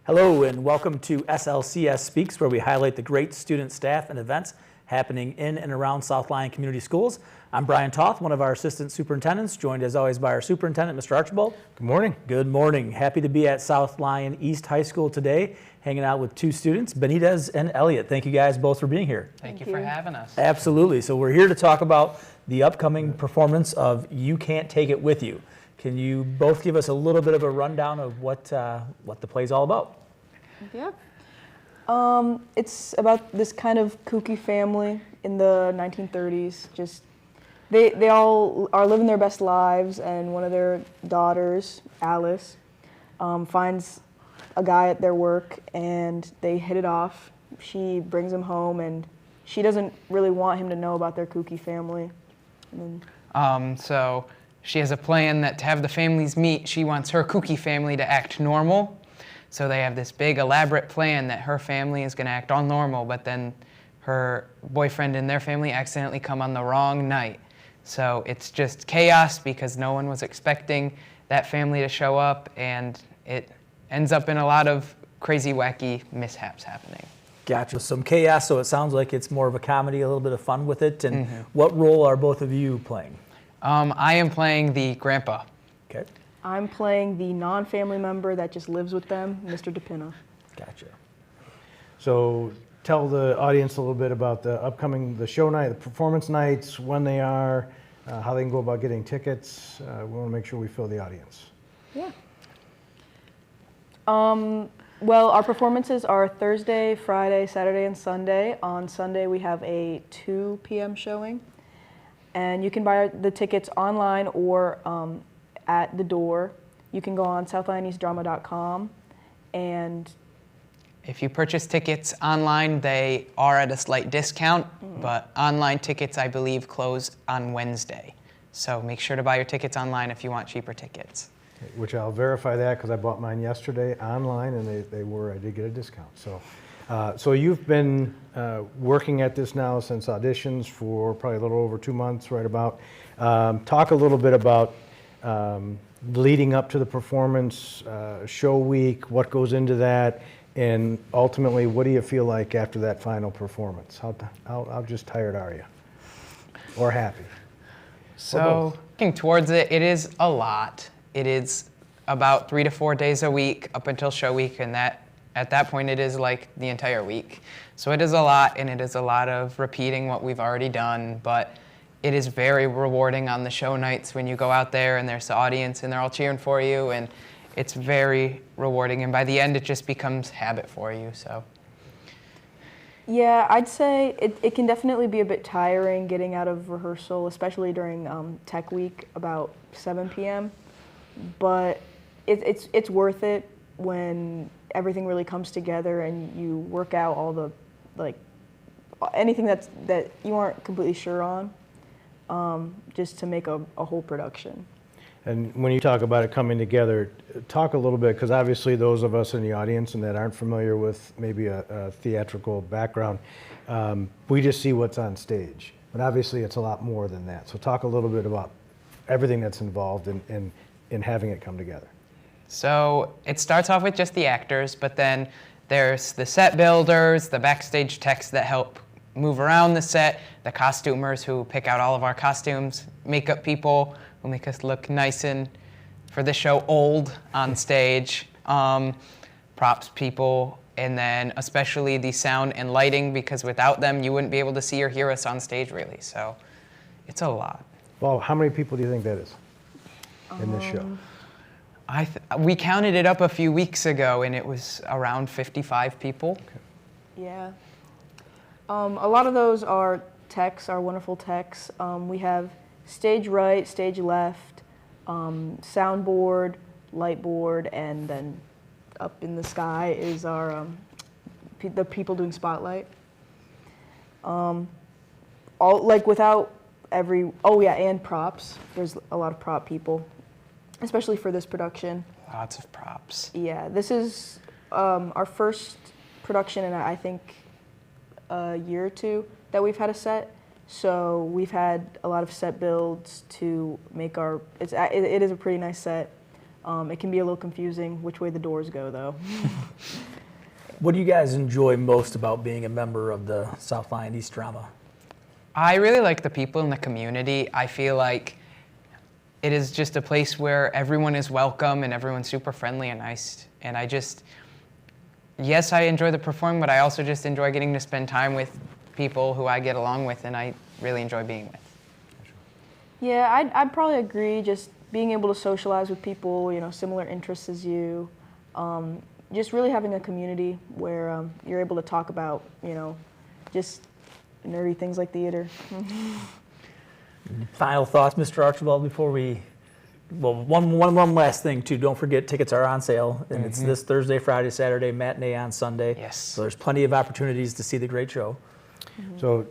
Hello and welcome to SLCS Speaks, where we highlight the great student, staff, and events happening in and around South Lyon Community Schools. I'm Brian Toth, one of our assistant superintendents, joined as always by our superintendent, Mr. Archibald. Good morning. Good morning. Happy to be at South Lyon East High School today, hanging out with two students, Benitez and Elliott. Thank you guys both for being here. Thank you for having us. Absolutely. So we're here to talk about the upcoming performance of You Can't Take It With You. Can you both give us a little bit of a rundown of what the play's all about? Yeah. It's about this kind of kooky family in the 1930s. Just they all are living their best lives, and one of their daughters, Alice, finds a guy at their work, and they hit it off. She brings him home, and she doesn't really want him to know about their kooky family. And then, So she has a plan that to have the families meet, she wants her kooky family to act normal. So they have this big elaborate plan that her family is going to act all normal, but then her boyfriend and their family accidentally come on the wrong night. So it's just chaos because no one was expecting that family to show up, and it ends up in a lot of crazy, wacky mishaps happening. Gotcha. Some chaos, so it sounds like it's more of a comedy, a little bit of fun with it. And what role are both of you playing? I am playing the grandpa. Okay. I'm playing the non-family member that just lives with them, Mr. DePina. Gotcha. So tell the audience a little bit about the show night, the performance nights, when they are, how they can go about getting tickets. We want to make sure we fill the audience. Yeah. Well, our performances are Thursday, Friday, Saturday, and Sunday. On Sunday, we have a 2 p.m. showing. And you can buy the tickets online or at the door. You can go on southlyoneastdrama.com, and If you purchase tickets online, they are at a slight discount, but online tickets, I believe, close on Wednesday. So make sure to buy your tickets online if you want cheaper tickets. Which I'll verify that because I bought mine yesterday online, and I did get a discount. So you've been working at this now since auditions for probably a little over 2 months, right about. Talk a little bit about leading up to the performance, show week, what goes into that, and ultimately, what do you feel like after that final performance? How just tired are you? Or happy? So looking towards it, it is a lot. It is about 3 to 4 days a week up until show week, and at that point it is like the entire week. So it is a lot, and it is a lot of repeating what we've already done, but it is very rewarding on the show nights when you go out there and there's the audience and they're all cheering for you, and it's very rewarding, and by the end it just becomes habit for you. So yeah, I'd say it can definitely be a bit tiring getting out of rehearsal, especially during tech week about 7 p.m. But it's worth it when everything really comes together and you work out all the, like, anything that you aren't completely sure on, just to make a whole production. And when you talk about it coming together, talk a little bit, because obviously those of us in the audience and that aren't familiar with maybe a theatrical background, we just see what's on stage. But obviously it's a lot more than that. So talk a little bit about everything that's involved in having it come together. So it starts off with just the actors, but then there's the set builders, the backstage techs that help move around the set, the costumers who pick out all of our costumes, makeup people who make us look nice and, for this show, old on stage, props people, and then especially the sound and lighting, because without them you wouldn't be able to see or hear us on stage really. So it's a lot. Well, how many people do you think that is in this show? We counted it up a few weeks ago, and it was around 55 people. Okay. Yeah. A lot of those are techs, our wonderful techs. We have stage right, stage left, soundboard, light board, and then up in the sky is our the people doing spotlight. And props. There's a lot of prop people, especially for this production. Lots of props. Yeah, this is our first production in I think a year or two that we've had a set. So we've had a lot of set builds to make it is a pretty nice set. It can be a little confusing which way the doors go, though. What do you guys enjoy most about being a member of the South Lyon East drama? I really like the people in the community. I feel like it is just a place where everyone is welcome and everyone's super friendly and nice. And yes, I enjoy the performing, but I also just enjoy getting to spend time with people who I get along with and I really enjoy being with. Yeah, I'd probably agree. Just being able to socialize with people, similar interests as you. Just really having a community where you're able to talk about, just nerdy things like theater. Final thoughts, Mr. Archibald, before we... Well, one last thing, too. Don't forget, tickets are on sale, and it's this Thursday, Friday, Saturday, matinee on Sunday. Yes. So there's plenty of opportunities to see the great show. So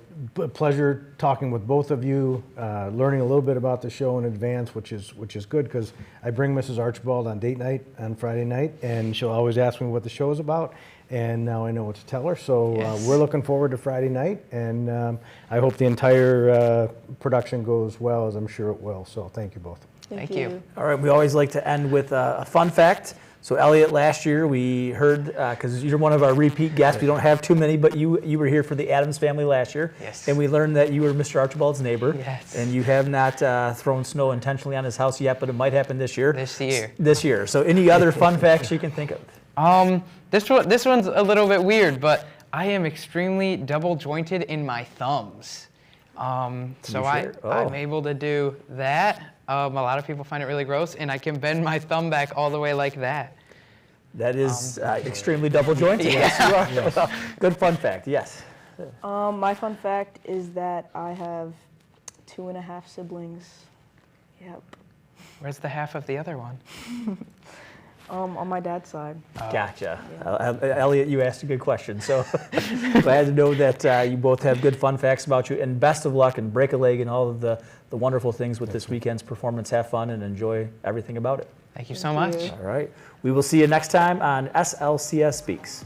pleasure talking with both of you, learning a little bit about the show in advance, which is good because I bring Mrs. Archibald on date night on Friday night, and she'll always ask me what the show is about, and now I know what to tell her. So Yes. we're looking forward to Friday night, and I hope the entire production goes well, as I'm sure it will. So thank you both. Thank you. All right, we always like to end with a fun fact. So Elliot, last year we heard, because you're one of our repeat guests, we don't have too many, but you were here for the Adams family last year. Yes. And we learned that you were Mr. Archibald's neighbor. Yes. And you have not thrown snow intentionally on his house yet, but it might happen this year. This year. So any other fun facts you can think of? This one's a little bit weird, but I am extremely double jointed in my thumbs. So I'm able to do that. A lot of people find it really gross, and I can bend my thumb back all the way like that. That is extremely double jointed. Yes, you are. Yes. Good fun fact, yes. My fun fact is that I have 2.5 siblings. Yep. Where's the half of the other one? On my dad's side. Gotcha. Elliot, you asked a good question. So glad to know that you both have good fun facts about you. And best of luck and break a leg and all of the wonderful things with this weekend's performance. Have fun and enjoy everything about it. Thank you so much. you. All right. We will see you next time on SLCS Speaks.